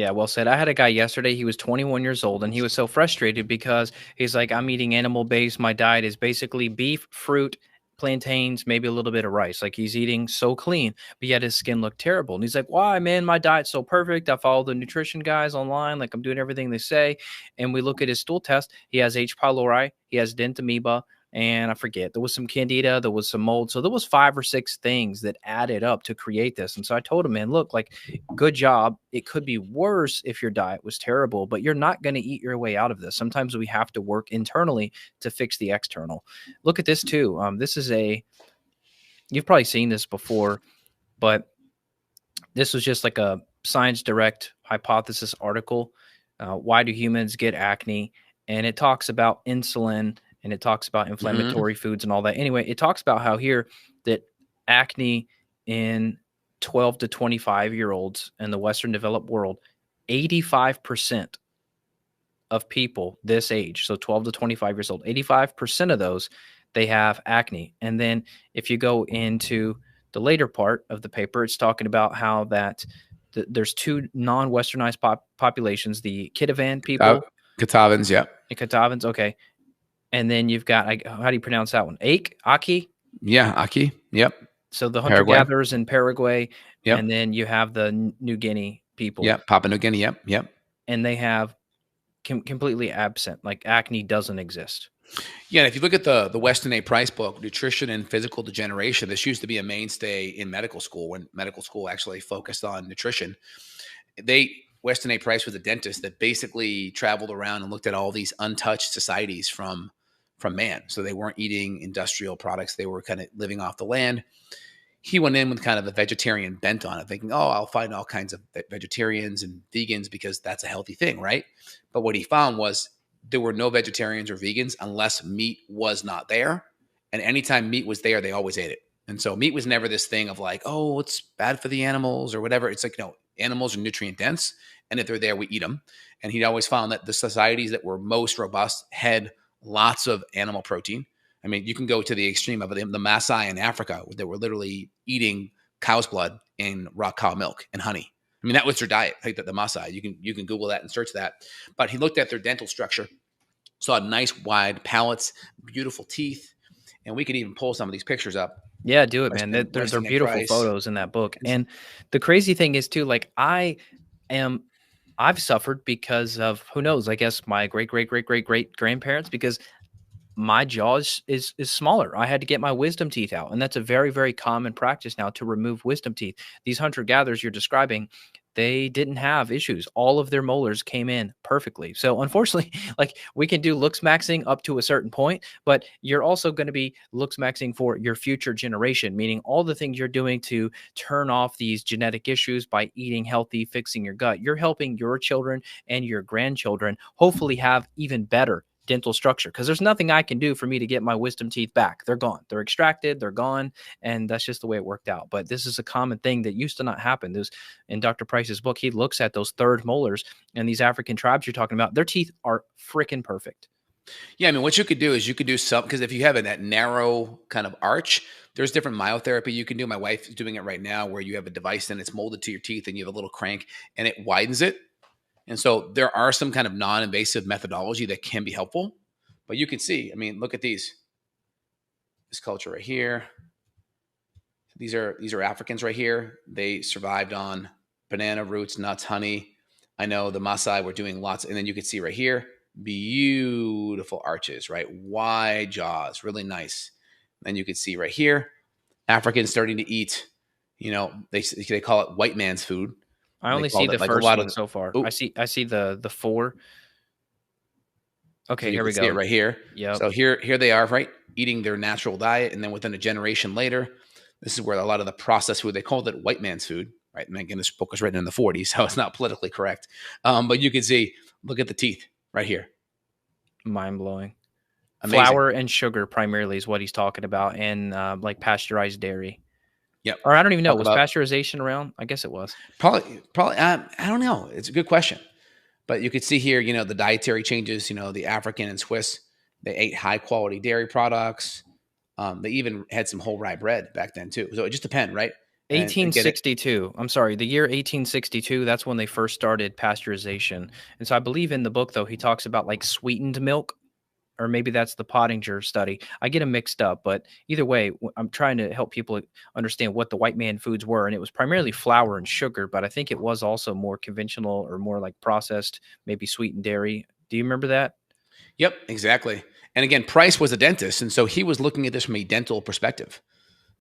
Yeah, well said. I had a guy yesterday, he was 21 years old, and he was so frustrated because he's like, I'm eating animal based. My diet is basically beef, fruit, plantains, maybe a little bit of rice. Like he's eating so clean, but yet his skin looked terrible. And he's like, why, man? My diet's so perfect. I follow the nutrition guys online. Like I'm doing everything they say. And we look at his stool test. He has H. pylori, he has dent amoeba, and I forget, there was some candida, there was some mold. So there was 5 or 6 things that added up to create this. And so I told him, man, look, like, good job. It could be worse if your diet was terrible, but you're not going to eat your way out of this. Sometimes we have to work internally to fix the external. Look at this too. This is you've probably seen this before, but this was just like a Science Direct hypothesis article. Why do humans get acne? And it talks about insulin and it talks about inflammatory foods and all that. Anyway, it talks about how here that acne in 12 to 25-year-olds in the Western developed world, 85% of people this age, so 12 to 25 years old, 85% of those, they have acne. And then if you go into the later part of the paper, it's talking about how that there's 2 non-Westernized populations, the Kitavan people Catavans, yeah. and Catavans, okay. And then you've got, how do you pronounce that one? Aki? Yeah, Aki, yep. So the Paraguay. hunter-gatherers in Paraguay, Yep. and then you have the New Guinea people. Yeah, Papua New Guinea, yep. And they have completely absent, like acne doesn't exist. Yeah, and if you look at the Weston A Price book, Nutrition and Physical Degeneration, this used to be a mainstay in medical school when medical school actually focused on nutrition. Weston A Price was a dentist that basically traveled around and looked at all these untouched societies from man. So they weren't eating industrial products. They were kind of living off the land. He went in with kind of a vegetarian bent on it, thinking, oh, I'll find all kinds of vegetarians and vegans because that's a healthy thing, right? But what he found was there were no vegetarians or vegans unless meat was not there. And anytime meat was there, they always ate it. And so meat was never this thing of like, oh, it's bad for the animals or whatever. It's like, no, animals are nutrient dense. And if they're there, we eat them. And he'd always found that the societies that were most robust had lots of animal protein. I mean, you can go to the extreme of it. The Maasai in Africa, that were literally eating cow's blood and raw cow milk and honey. I mean, that was their diet, like the Maasai. You can Google that and search that. But he looked at their dental structure, saw nice wide palates, beautiful teeth, and we could even pull some of these pictures up. Yeah, do it, man. They're beautiful photos in that book. And the crazy thing is too, like I've suffered because of, who knows, I guess my great grandparents, because my jaw is smaller. I had to get my wisdom teeth out. And that's a very, very common practice now, to remove wisdom teeth. These hunter-gatherers you're describing, they didn't have issues. All of their molars came in perfectly. So unfortunately, like, we can do looks maxing up to a certain point, but you're also going to be looks maxing for your future generation, meaning all the things you're doing to turn off these genetic issues by eating healthy, fixing your gut. You're helping your children and your grandchildren hopefully have even better dental structure, because there's nothing I can do for me to get my wisdom teeth back. They're gone. They're extracted. They're gone. And that's just the way it worked out. But this is a common thing that used to not happen. There's, in Dr. Price's book, he looks at those third molars, and these African tribes you're talking about, their teeth are freaking perfect. Yeah, I mean, what you could do is you could do some, because if you have that narrow kind of arch, there's different myotherapy you can do. My wife is doing it right now, where you have a device and it's molded to your teeth and you have a little crank and it widens it. And so there are some kind of non-invasive methodology that can be helpful, but you can see, I mean, look at this culture right here. These are Africans right here. They survived on banana roots, nuts, honey. I know the Maasai were doing lots. And then you can see right here, beautiful arches, right? Wide jaws, really nice. And you can see right here, Africans starting to eat, they call it white man's food. I only see the first one so far. Ooh. I see the 4. Okay, so here we go. See it right here. Yeah. So here they are, right, eating their natural diet, and then within a generation later, this is where a lot of the processed food, they called it white man's food, right? And again, this book was written in the 40s, so it's not politically correct. But you can see, look at the teeth right here. Mind blowing. Flour and sugar primarily is what he's talking about, and like pasteurized dairy. Yep. Or I don't even know. Was pasteurization around? I guess it was. Probably. I don't know. It's a good question. But you could see here, the dietary changes, the African and Swiss, they ate high quality dairy products. They even had some whole rye bread back then too. So it just depends, right? And again, 1862. I'm sorry, the year 1862, that's when they first started pasteurization. And so I believe in the book, though, he talks about like sweetened milk, or maybe that's the Pottinger study. I get them mixed up, but either way, I'm trying to help people understand what the white man foods were. And it was primarily flour and sugar, but I think it was also more conventional or more like processed, maybe sweetened dairy. Do you remember that? yep, exactly. And again, Price was a dentist, and so he was looking at this from a dental perspective.